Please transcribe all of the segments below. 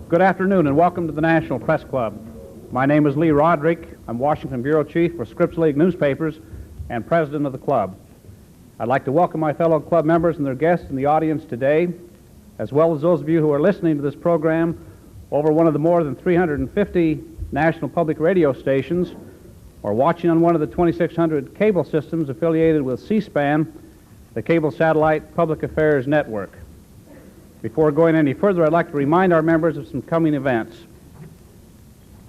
Good afternoon and welcome to the National Press Club. My name is Lee Roderick. I'm Washington Bureau Chief for Scripps League Newspapers and President of the club. I'd like to welcome my fellow club members and their guests in the audience today, as well as those of you who are listening to this program over one of the more than 350 national public radio stations or watching on one of the 2,600 cable systems affiliated with C-SPAN, the Cable Satellite Public Affairs Network. Before going any further, I'd like to remind our members of some coming events.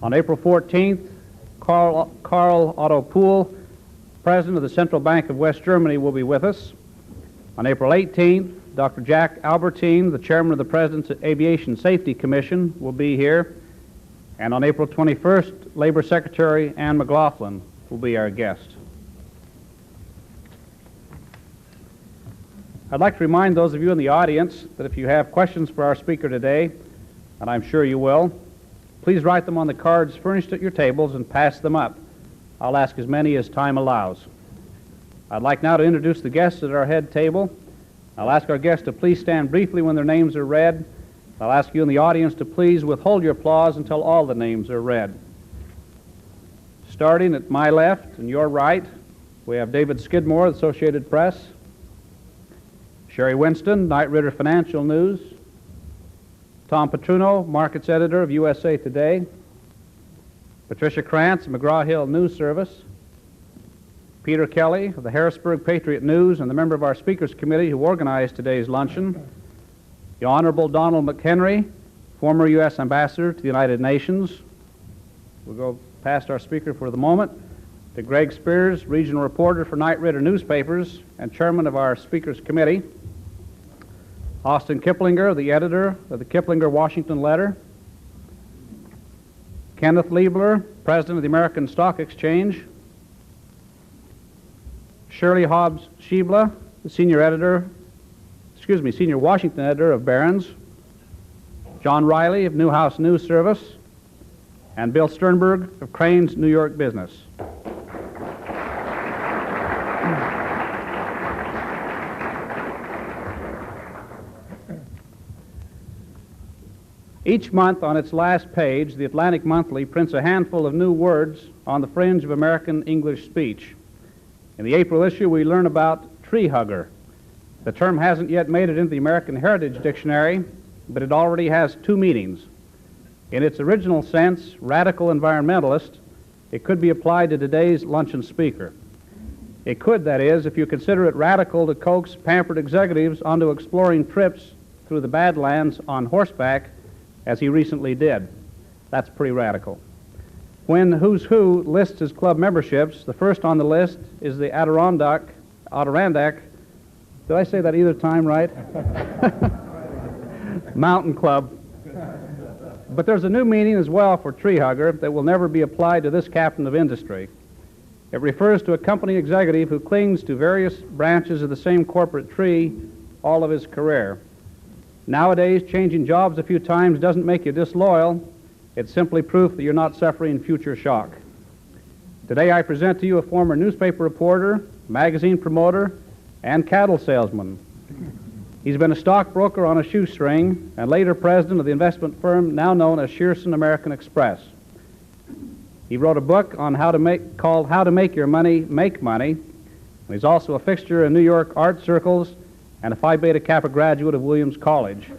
On April 14th, Karl Otto Pohl, President of the Central Bank of West Germany, will be with us. On April 18th, Dr. Jack Albertine, the Chairman of the President's Aviation Safety Commission, will be here. And on April 21st, Labor Secretary Ann McLaughlin will be our guest. I'd like to remind those of you in the audience that if you have questions for our speaker today, and I'm sure you will, please write them on the cards furnished at your tables and pass them up. I'll ask as many as time allows. I'd like now to introduce the guests at our head table. I'll ask our guests to please stand briefly when their names are read. I'll ask you in the audience to please withhold your applause until all the names are read. Starting at my left and your right, we have David Skidmore, Associated Press, Sherry Winston, Knight Ridder Financial News, Tom Petruno, Markets Editor of USA Today, Patricia Krantz, McGraw-Hill News Service, Peter Kelly of the Harrisburg Patriot News and the member of our Speakers Committee who organized today's luncheon, the Honorable Donald McHenry, former U.S. Ambassador to the United Nations. We'll go past our speaker for the moment, to Greg Spears, Regional Reporter for Knight Ridder Newspapers and Chairman of our Speakers Committee, Austin Kiplinger, the editor of the Kiplinger Washington Letter, Kenneth Liebler, President of the American Stock Exchange, Shirley Hobbs Schiebla, the Senior Washington Editor of Barron's, John Riley of Newhouse News Service, and Bill Sternberg of Crane's New York Business. Each month on its last page, the Atlantic Monthly prints a handful of new words on the fringe of American English speech. In the April issue, we learn about tree hugger. The term hasn't yet made it into the American Heritage Dictionary, but it already has two meanings. In its original sense, radical environmentalist, it could be applied to today's luncheon speaker. It could, that is, if you consider it radical to coax pampered executives onto exploring trips through the Badlands on horseback, as he recently did. That's pretty radical. When Who's Who lists his club memberships, the first on the list is the Adirondack, did I say that either time right? Mountain Club. But there's a new meaning as well for tree hugger that will never be applied to this captain of industry. It refers to a company executive who clings to various branches of the same corporate tree all of his career. Nowadays, changing jobs a few times doesn't make you disloyal. It's simply proof that you're not suffering future shock. Today I present to you a former newspaper reporter, magazine promoter, and cattle salesman. He's been a stockbroker on a shoestring and later president of the investment firm now known as Shearson American Express. He wrote a book on called How to Make Your Money Make Money. And he's also a fixture in New York art circles and a Phi Beta Kappa graduate of Williams College.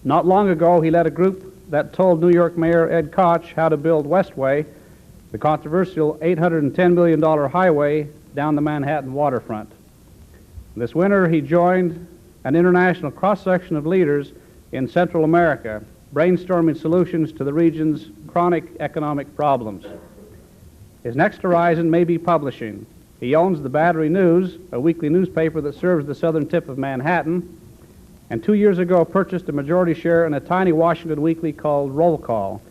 Not long ago, he led a group that told New York Mayor Ed Koch how to build Westway, the controversial $810 million highway down the Manhattan waterfront. This winter, he joined an international cross-section of leaders in Central America, brainstorming solutions to the region's chronic economic problems. His next horizon may be publishing. He owns the Battery News, a weekly newspaper that serves the southern tip of Manhattan, and 2 years ago purchased a majority share in a tiny Washington weekly called Roll Call.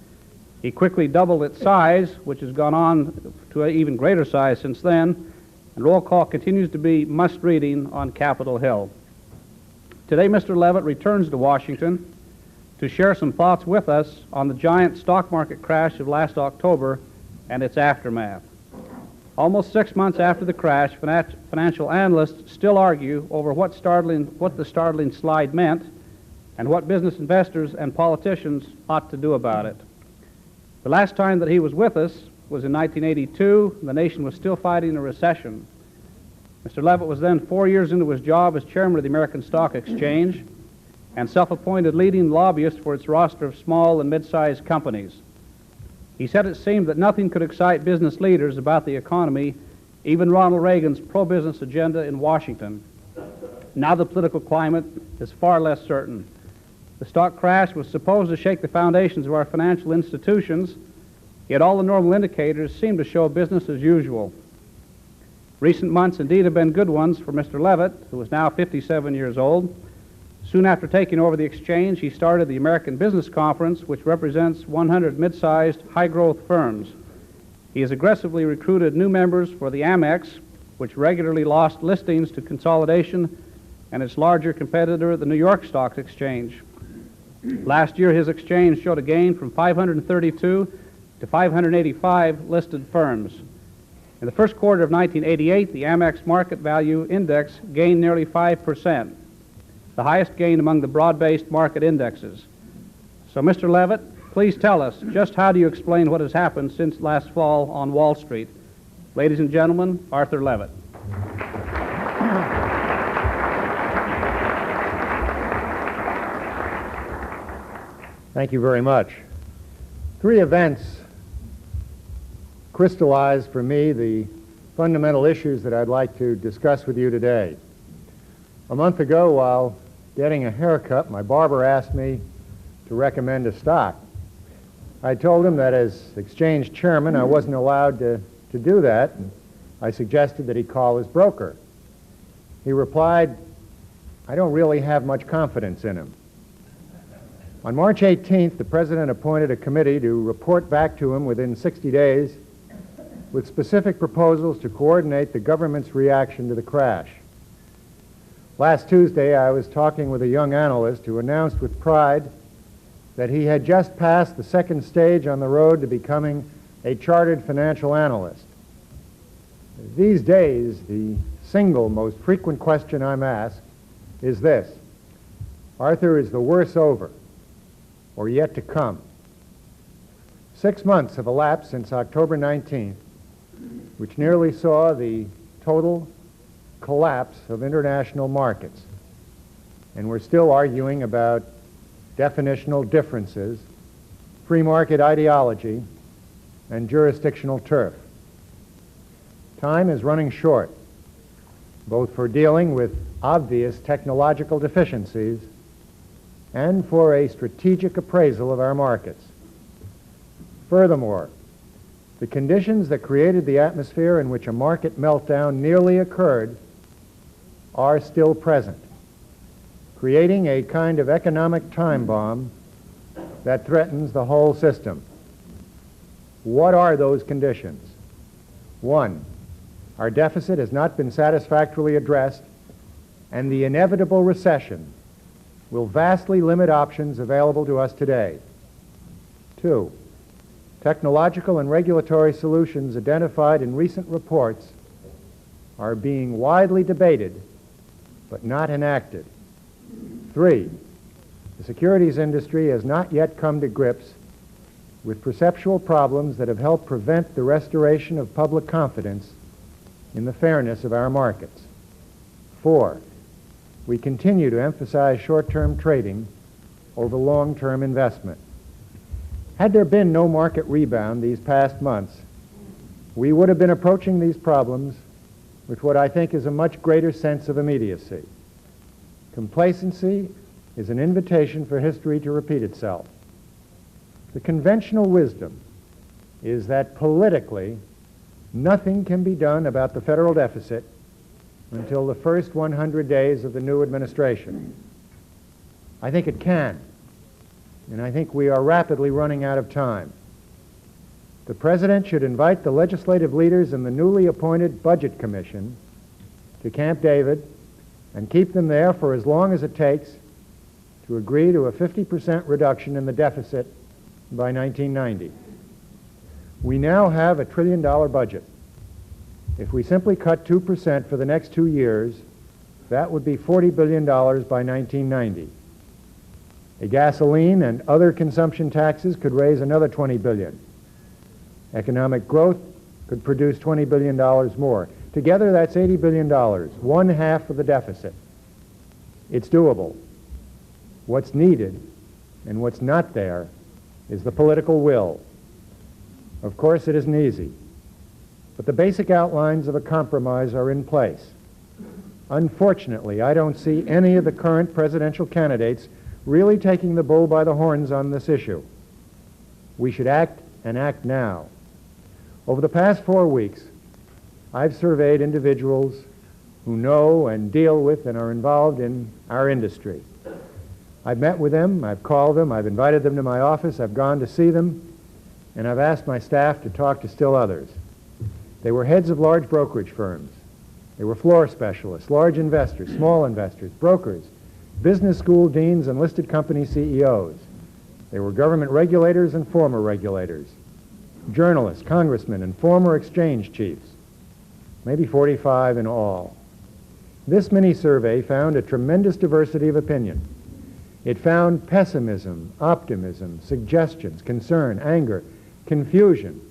He quickly doubled its size, which has gone on to an even greater size since then, and Roll Call continues to be must-reading on Capitol Hill. Today, Mr. Levitt returns to Washington to share some thoughts with us on the giant stock market crash of last October and its aftermath. Almost 6 months after the crash, financial analysts still argue over what the startling slide meant and what business investors and politicians ought to do about it. The last time that he was with us was in 1982. The nation was still fighting a recession. Mr. Levitt was then 4 years into his job as chairman of the American Stock Exchange and self-appointed leading lobbyist for its roster of small and mid-sized companies. He said it seemed that nothing could excite business leaders about the economy, even Ronald Reagan's pro-business agenda in Washington. Now the political climate is far less certain. The stock crash was supposed to shake the foundations of our financial institutions, yet all the normal indicators seem to show business as usual. Recent months indeed have been good ones for Mr. Levitt, who is now 57 years old. Soon after taking over the exchange, he started the American Business Conference, which represents 100 mid-sized, high-growth firms. He has aggressively recruited new members for the AMEX, which regularly lost listings to consolidation, and its larger competitor, the New York Stock Exchange. Last year, his exchange showed a gain from 532 to 585 listed firms. In the first quarter of 1988, the AMEX Market Value Index gained nearly 5%, the highest gain among the broad-based market indexes. So, Mr. Levitt, please tell us, just how do you explain what has happened since last fall on Wall Street? Ladies and gentlemen, Arthur Levitt. Thank you very much. Three events crystallized for me the fundamental issues that I'd like to discuss with you today. A month ago, while getting a haircut, my barber asked me to recommend a stock. I told him that as exchange chairman, I wasn't allowed to do that, and I suggested that he call his broker. He replied, "I don't really have much confidence in him." On March 18th, the President appointed a committee to report back to him within 60 days with specific proposals to coordinate the government's reaction to the crash. Last Tuesday, I was talking with a young analyst who announced with pride that he had just passed the second stage on the road to becoming a chartered financial analyst. These days, the single most frequent question I'm asked is this: Arthur, is the worst over or yet to come? 6 months have elapsed since October 19th, which nearly saw the total collapse of international markets. And we're still arguing about definitional differences, free market ideology, and jurisdictional turf. Time is running short, both for dealing with obvious technological deficiencies and for a strategic appraisal of our markets. Furthermore, the conditions that created the atmosphere in which a market meltdown nearly occurred are still present, creating a kind of economic time bomb that threatens the whole system. What are those conditions? One, our deficit has not been satisfactorily addressed, and the inevitable recession will vastly limit options available to us today. Two, technological and regulatory solutions identified in recent reports are being widely debated but not enacted. Three, the securities industry has not yet come to grips with perceptual problems that have helped prevent the restoration of public confidence in the fairness of our markets. Four, we continue to emphasize short-term trading over long-term investment. Had there been no market rebound these past months, we would have been approaching these problems with what I think is a much greater sense of immediacy. Complacency is an invitation for history to repeat itself. The conventional wisdom is that politically, nothing can be done about the federal deficit until the first 100 days of the new administration. I think it can, and I think we are rapidly running out of time. The President should invite the legislative leaders in the newly appointed Budget Commission to Camp David and keep them there for as long as it takes to agree to a 50% reduction in the deficit by 1990. We now have a $1 trillion budget. If we simply cut 2% for the next 2 years, that would be $40 billion by 1990. A gasoline and other consumption taxes could raise another $20 billion. Economic growth could produce $20 billion more. Together, that's $80 billion, one half of the deficit. It's doable. What's needed and what's not there is the political will. Of course, it isn't easy, but the basic outlines of a compromise are in place. Unfortunately, I don't see any of the current presidential candidates really taking the bull by the horns on this issue. We should act, and act now. Over the past 4 weeks, I've surveyed individuals who know and deal with and are involved in our industry. I've met with them, I've called them, I've invited them to my office, I've gone to see them, and I've asked my staff to talk to still others. They were heads of large brokerage firms. They were floor specialists, large investors, small investors, brokers, business school deans, and listed company CEOs. They were government regulators and former regulators, journalists, congressmen, and former exchange chiefs, maybe 45 in all. This mini-survey found a tremendous diversity of opinion. It found pessimism, optimism, suggestions, concern, anger, confusion,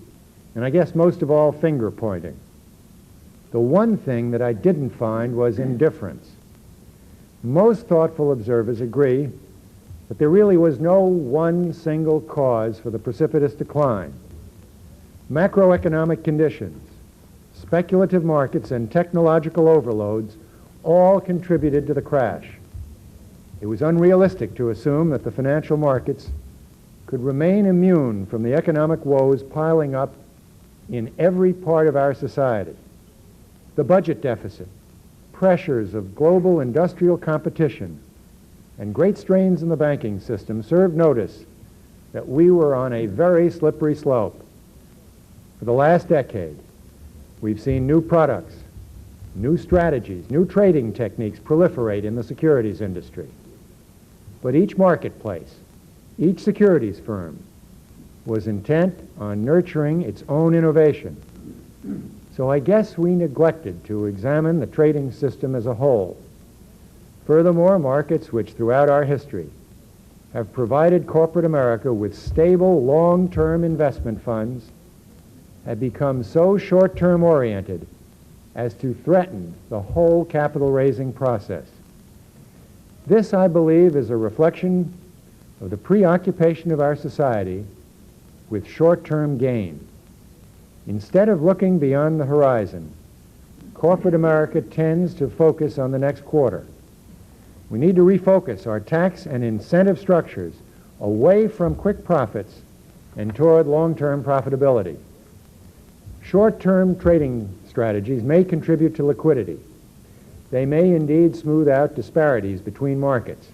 and I guess most of all, finger-pointing. The one thing that I didn't find was indifference. Most thoughtful observers agree that there really was no one single cause for the precipitous decline. Macroeconomic conditions, speculative markets, and technological overloads all contributed to the crash. It was unrealistic to assume that the financial markets could remain immune from the economic woes piling up in every part of our society. The budget deficit, pressures of global industrial competition, and great strains in the banking system served notice that we were on a very slippery slope. For the last decade, we've seen new products, new strategies, new trading techniques proliferate in the securities industry. But each marketplace, each securities firm, was intent on nurturing its own innovation. So I guess we neglected to examine the trading system as a whole. Furthermore, markets which throughout our history have provided corporate America with stable, long-term investment funds have become so short-term oriented as to threaten the whole capital-raising process. This, I believe, is a reflection of the preoccupation of our society with short-term gain. Instead of looking beyond the horizon, corporate America tends to focus on the next quarter. We need to refocus our tax and incentive structures away from quick profits and toward long-term profitability. Short-term trading strategies may contribute to liquidity. They may indeed smooth out disparities between markets,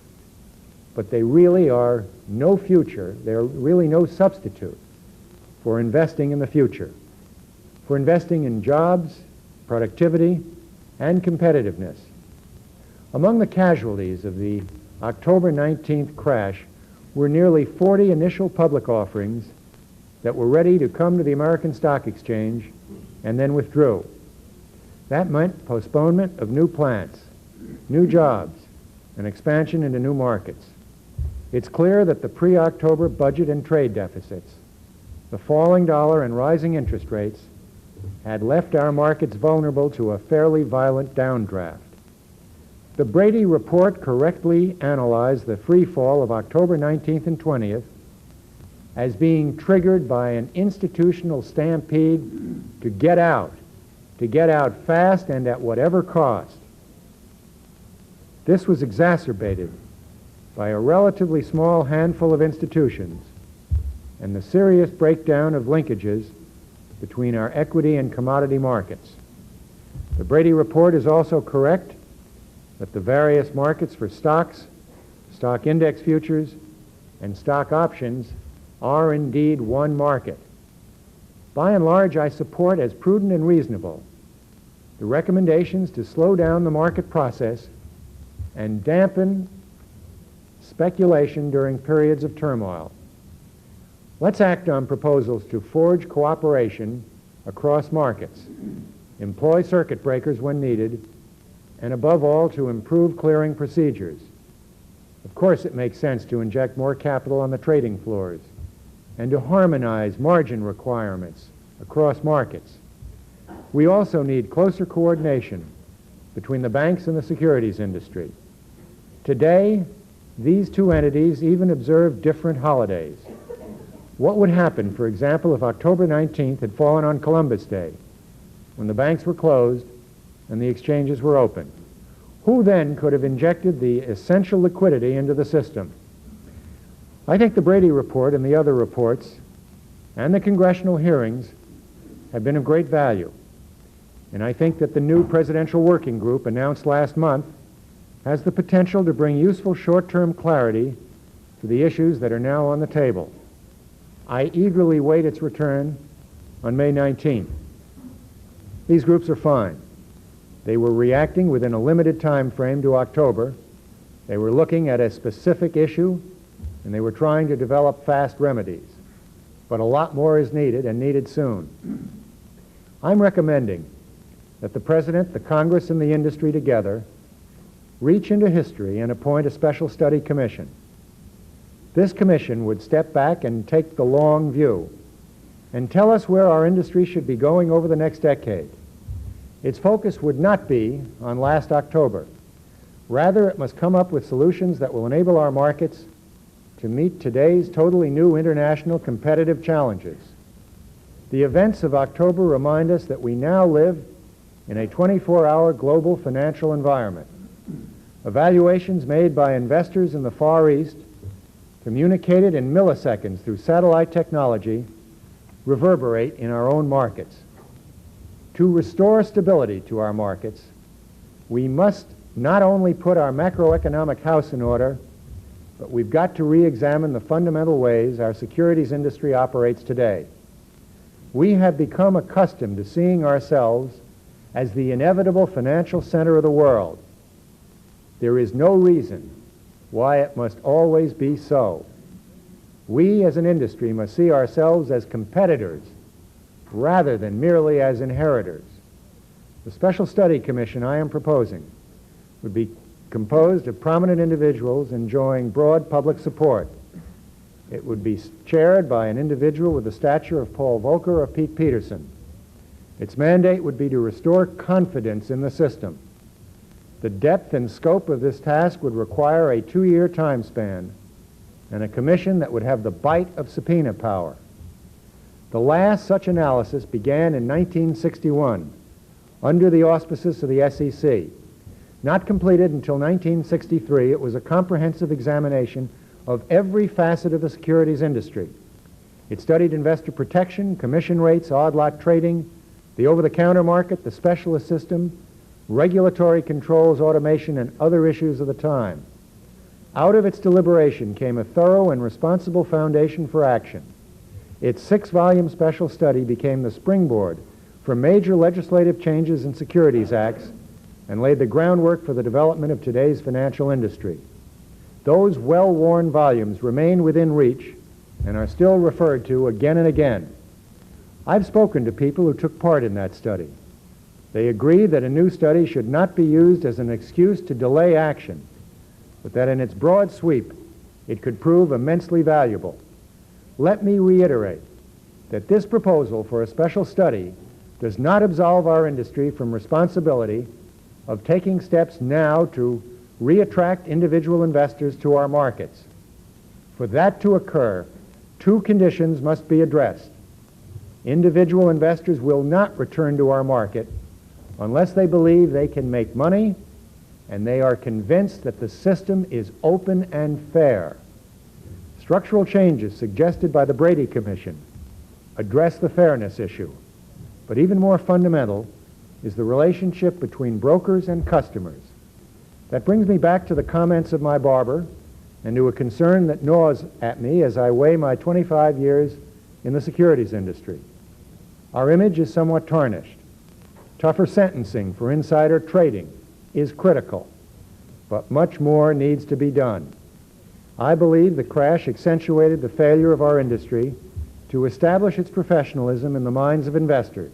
but they really are no future, they're really no substitute for investing in the future, for investing in jobs, productivity, and competitiveness. Among the casualties of the October 19th crash were nearly 40 initial public offerings that were ready to come to the American Stock Exchange and then withdrew. That meant postponement of new plants, new jobs, and expansion into new markets. It's clear that the pre-October budget and trade deficits, the falling dollar and rising interest rates, had left our markets vulnerable to a fairly violent downdraft. The Brady report correctly analyzed the free fall of October 19th and 20th as being triggered by an institutional stampede to get out fast and at whatever cost. This was exacerbated by a relatively small handful of institutions and the serious breakdown of linkages between our equity and commodity markets. The Brady report is also correct that the various markets for stocks, stock index futures, and stock options are indeed one market. By and large, I support as prudent and reasonable the recommendations to slow down the market process and dampen speculation during periods of turmoil. Let's act on proposals to forge cooperation across markets, employ circuit breakers when needed, and above all, to improve clearing procedures. Of course, it makes sense to inject more capital on the trading floors and to harmonize margin requirements across markets. We also need closer coordination between the banks and the securities industry. Today, these two entities even observe different holidays. What would happen, for example, if October 19th had fallen on Columbus Day, when the banks were closed and the exchanges were open? Who then could have injected the essential liquidity into the system? I think the Brady report and the other reports and the congressional hearings have been of great value. And I think that the new presidential working group announced last month has the potential to bring useful short-term clarity to the issues that are now on the table. I eagerly wait its return on May 19th. These groups are fine. They were reacting within a limited time frame to October. They were looking at a specific issue, and they were trying to develop fast remedies. But a lot more is needed, and needed soon. I'm recommending that the President, the Congress, and the industry together reach into history and appoint a special study commission. This commission would step back and take the long view and tell us where our industry should be going over the next decade. Its focus would not be on last October. Rather, it must come up with solutions that will enable our markets to meet today's totally new international competitive challenges. The events of October remind us that we now live in a 24-hour global financial environment. Evaluations made by investors in the Far East, communicated in milliseconds through satellite technology, reverberate in our own markets. To restore stability to our markets, we must not only put our macroeconomic house in order, but we've got to re-examine the fundamental ways our securities industry operates today. We have become accustomed to seeing ourselves as the inevitable financial center of the world. There is no reason why it must always be so. We as an industry must see ourselves as competitors rather than merely as inheritors. The special study commission I am proposing would be composed of prominent individuals enjoying broad public support. It would be chaired by an individual with the stature of Paul Volcker or Pete Peterson. Its mandate would be to restore confidence in the system. The depth and scope of this task would require a 2-year time span and a commission that would have the bite of subpoena power. The last such analysis began in 1961 under the auspices of the SEC. Not completed until 1963, it was a comprehensive examination of every facet of the securities industry. It studied investor protection, commission rates, odd lot trading, the over-the-counter market, the specialist system, regulatory controls, automation, and other issues of the time. Out of its deliberation came a thorough and responsible foundation for action. Its 6-volume special study became the springboard for major legislative changes in securities acts and laid the groundwork for the development of today's financial industry. Those well-worn volumes remain within reach and are still referred to again and again. I've spoken to people who took part in that study. They agree that a new study should not be used as an excuse to delay action, but that in its broad sweep, it could prove immensely valuable. Let me reiterate that this proposal for a special study does not absolve our industry from responsibility of taking steps now to re-attract individual investors to our markets. For that to occur, 2 conditions must be addressed. Individual investors will not return to our market unless they believe they can make money and they are convinced that the system is open and fair. Structural changes suggested by the Brady Commission address the fairness issue, but even more fundamental is the relationship between brokers and customers. That brings me back to the comments of my barber and to a concern that gnaws at me as I weigh my 25 years in the securities industry. Our image is somewhat tarnished. Tougher sentencing for insider trading is critical, but much more needs to be done. I believe the crash accentuated the failure of our industry to establish its professionalism in the minds of investors.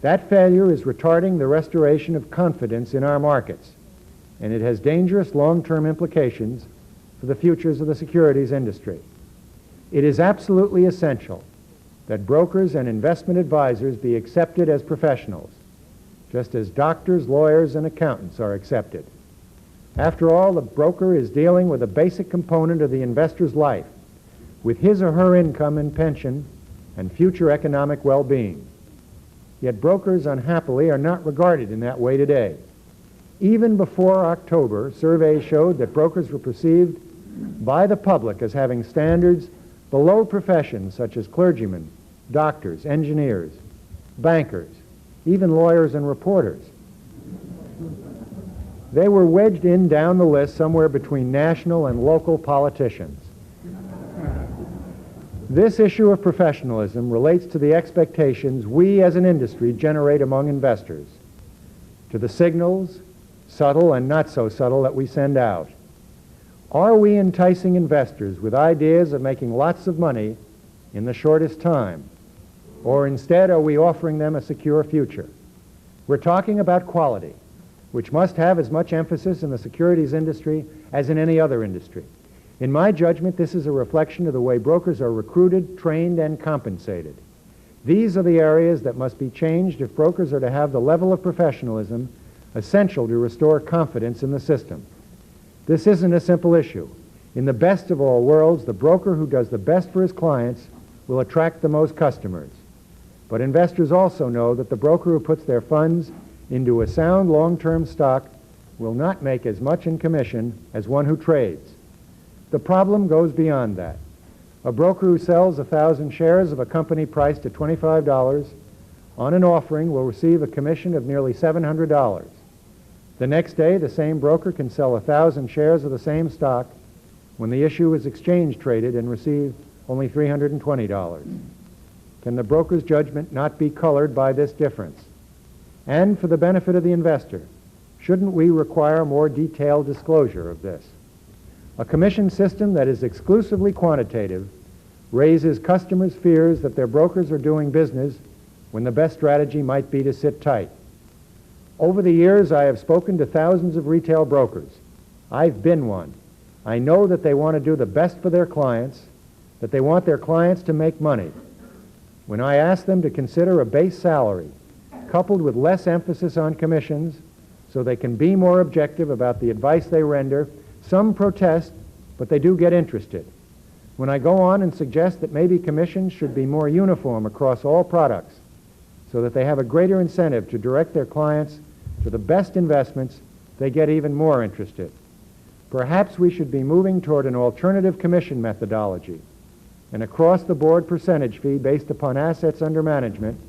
That failure is retarding the restoration of confidence in our markets, and it has dangerous long-term implications for the futures of the securities industry. It is absolutely essential that brokers and investment advisors be accepted as professionals, just as doctors, lawyers, and accountants are accepted. After all, the broker is dealing with a basic component of the investor's life, with his or her income and pension and future economic well-being. Yet brokers, unhappily, are not regarded in that way today. Even before October, surveys showed that brokers were perceived by the public as having standards below professions such as clergymen, doctors, engineers, bankers, even lawyers and reporters. They were wedged in down the list somewhere between national and local politicians. This issue of professionalism relates to the expectations we as an industry generate among investors, to the signals, subtle and not so subtle, that we send out. Are we enticing investors with ideas of making lots of money in the shortest time? Or instead, are we offering them a secure future? We're talking about quality, which must have as much emphasis in the securities industry as in any other industry. In my judgment, this is a reflection of the way brokers are recruited, trained, and compensated. These are the areas that must be changed if brokers are to have the level of professionalism essential to restore confidence in the system. This isn't a simple issue. In the best of all worlds, the broker who does the best for his clients will attract the most customers. But investors also know that the broker who puts their funds into a sound long-term stock will not make as much in commission as one who trades. The problem goes beyond that. A broker who sells 1,000 shares of a company priced at $25 on an offering will receive a commission of nearly $700. The next day, the same broker can sell 1,000 shares of the same stock when the issue is exchange traded and receive only $320. Can the broker's judgment not be colored by this difference? And for the benefit of the investor, shouldn't we require more detailed disclosure of this? A commission system that is exclusively quantitative raises customers' fears that their brokers are doing business when the best strategy might be to sit tight. Over the years, I have spoken to thousands of retail brokers. I've been one. I know that they want to do the best for their clients, that they want their clients to make money. When I ask them to consider a base salary coupled with less emphasis on commissions so they can be more objective about the advice they render, some protest, but they do get interested. When I go on and suggest that maybe commissions should be more uniform across all products so that they have a greater incentive to direct their clients to the best investments, they get even more interested. Perhaps we should be moving toward an alternative commission methodology, an across-the-board percentage fee based upon assets under management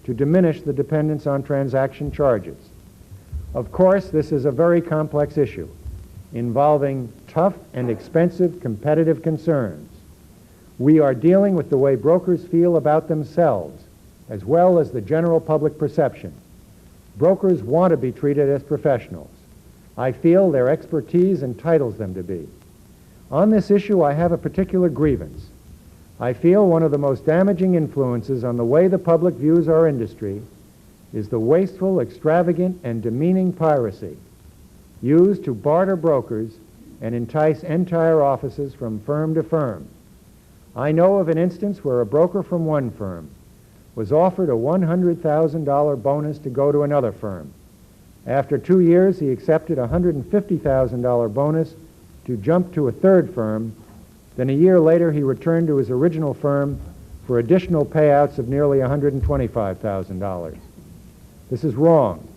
to diminish the dependence on transaction charges. Of course, this is a very complex issue involving tough and expensive competitive concerns. We are dealing with the way brokers feel about themselves, as well as the general public perception. Brokers want to be treated as professionals. I feel their expertise entitles them to be. On this issue, I have a particular grievance. I feel one of the most damaging influences on the way the public views our industry is the wasteful, extravagant, and demeaning piracy used to barter brokers and entice entire offices from firm to firm. I know of an instance where a broker from one firm was offered a $100,000 bonus to go to another firm. After 2 years, he accepted a $150,000 bonus to jump to a third firm. Then a year later, he returned to his original firm for additional payouts of nearly $125,000. This is wrong.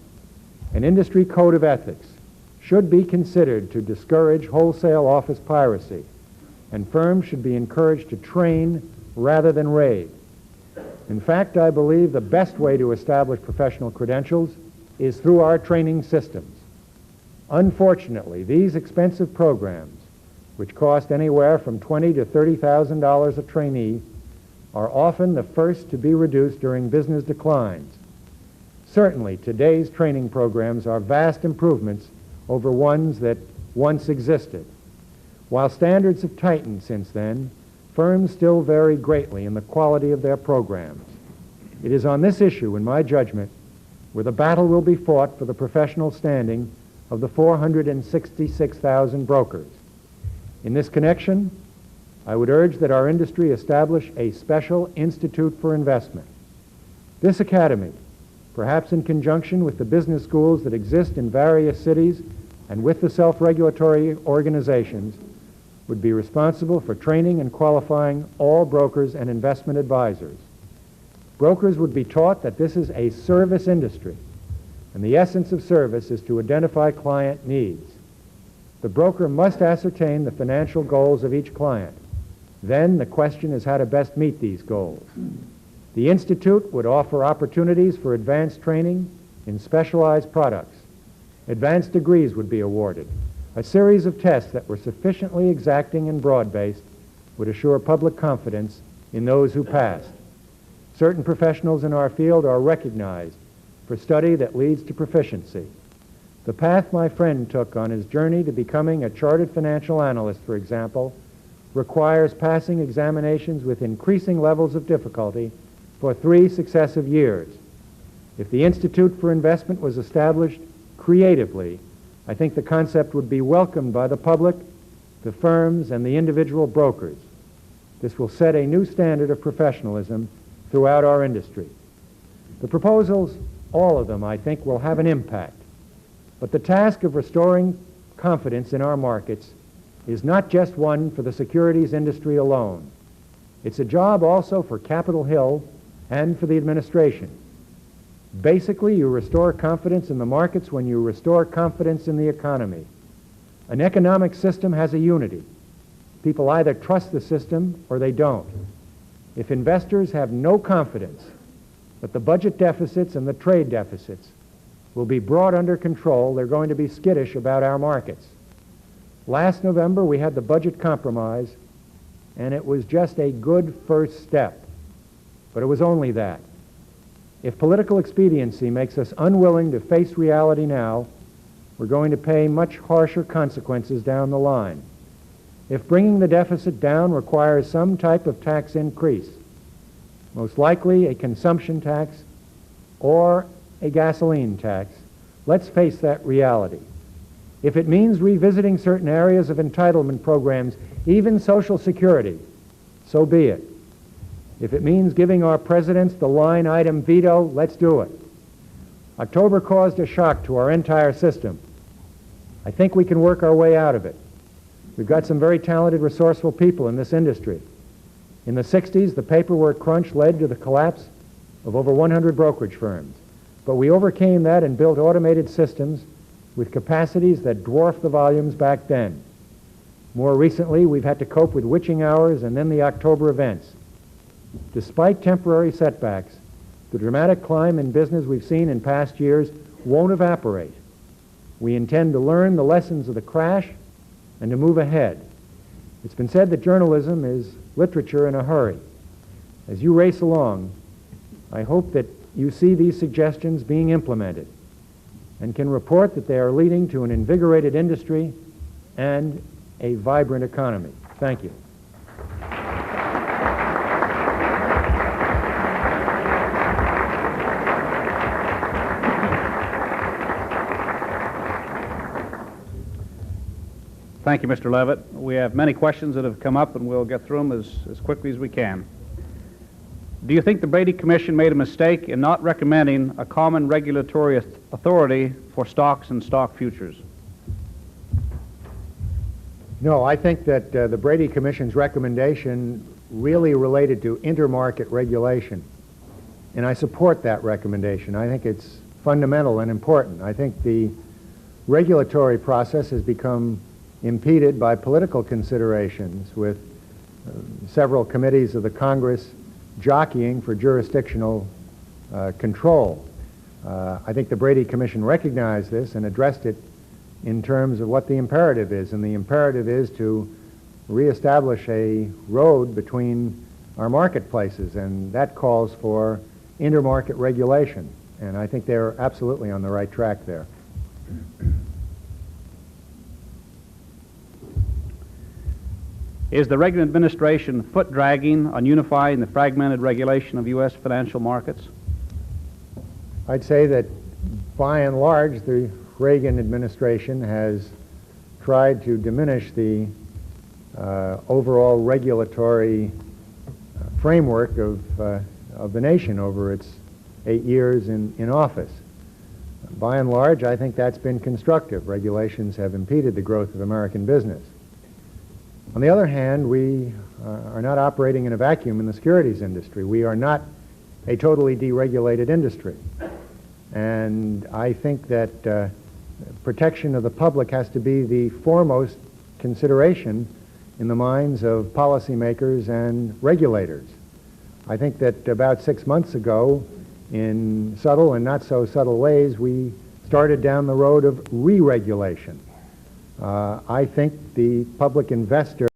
An industry code of ethics should be considered to discourage wholesale office piracy, and firms should be encouraged to train rather than raid. In fact, I believe the best way to establish professional credentials is through our training systems. Unfortunately, these expensive programs, which cost anywhere from $20,000 to $30,000 a trainee, are often the first to be reduced during business declines. Certainly, today's training programs are vast improvements over ones that once existed. While standards have tightened since then, firms still vary greatly in the quality of their programs. It is on this issue, in my judgment, where the battle will be fought for the professional standing of the 466,000 brokers. In this connection, I would urge that our industry establish a special institute for investment. This academy, perhaps in conjunction with the business schools that exist in various cities and with the self-regulatory organizations, would be responsible for training and qualifying all brokers and investment advisors. Brokers would be taught that this is a service industry, and the essence of service is to identify client needs. The broker must ascertain the financial goals of each client. Then the question is how to best meet these goals. The Institute would offer opportunities for advanced training in specialized products. Advanced degrees would be awarded. A series of tests that were sufficiently exacting and broad-based would assure public confidence in those who passed. Certain professionals in our field are recognized for study that leads to proficiency. The path my friend took on his journey to becoming a chartered financial analyst, for example, requires passing examinations with increasing levels of difficulty for 3 successive years. If the Institute for Investment was established creatively, I think the concept would be welcomed by the public, the firms, and the individual brokers. This will set a new standard of professionalism throughout our industry. The proposals, all of them, I think, will have an impact. But the task of restoring confidence in our markets is not just one for the securities industry alone. It's a job also for Capitol Hill and for the administration. Basically, you restore confidence in the markets when you restore confidence in the economy. An economic system has a unity. People either trust the system or they don't. If investors have no confidence that the budget deficits and the trade deficits will be brought under control, they're going to be skittish about our markets. Last November, we had the budget compromise, and it was just a good first step. But it was only that. If political expediency makes us unwilling to face reality now, we're going to pay much harsher consequences down the line. If bringing the deficit down requires some type of tax increase, most likely a consumption tax or a gasoline tax, let's face that reality. If it means revisiting certain areas of entitlement programs, even Social Security, so be it. If it means giving our presidents the line item veto, let's do it. October caused a shock to our entire system. I think we can work our way out of it. We've got some very talented, resourceful people in this industry. In the 60s, the paperwork crunch led to the collapse of over 100 brokerage firms. But we overcame that and built automated systems with capacities that dwarfed the volumes back then. More recently, we've had to cope with witching hours and then the October events. Despite temporary setbacks, the dramatic climb in business we've seen in past years won't evaporate. We intend to learn the lessons of the crash and to move ahead. It's been said that journalism is literature in a hurry. As you race along, I hope that you see these suggestions being implemented and can report that they are leading to an invigorated industry and a vibrant economy. Thank you. Thank you, Mr. Levitt. We have many questions that have come up, and we'll get through them as quickly as we can. Do you think the Brady Commission made a mistake in not recommending a common regulatory authority for stocks and stock futures? No, I think that the Brady Commission's recommendation really related to intermarket regulation, and I support that recommendation. I think it's fundamental and important. I think the regulatory process has become impeded by political considerations, with several committees of the Congress jockeying for jurisdictional control. I think the Brady Commission recognized this and addressed it in terms of what the imperative is, and the imperative is to reestablish a road between our marketplaces, and that calls for intermarket regulation, and I think they're absolutely on the right track there. Is the Reagan administration foot-dragging on unifying the fragmented regulation of U.S. financial markets? I'd say that by and large the Reagan administration has tried to diminish the overall regulatory framework of the nation over its 8 years in office. By and large, I think that's been constructive. Regulations have impeded the growth of American business. On the other hand, we are not operating in a vacuum in the securities industry. We are not a totally deregulated industry. And I think that protection of the public has to be the foremost consideration in the minds of policymakers and regulators. I think that about 6 months ago, in subtle and not so subtle ways, we started down the road of re-regulation. I think the public investor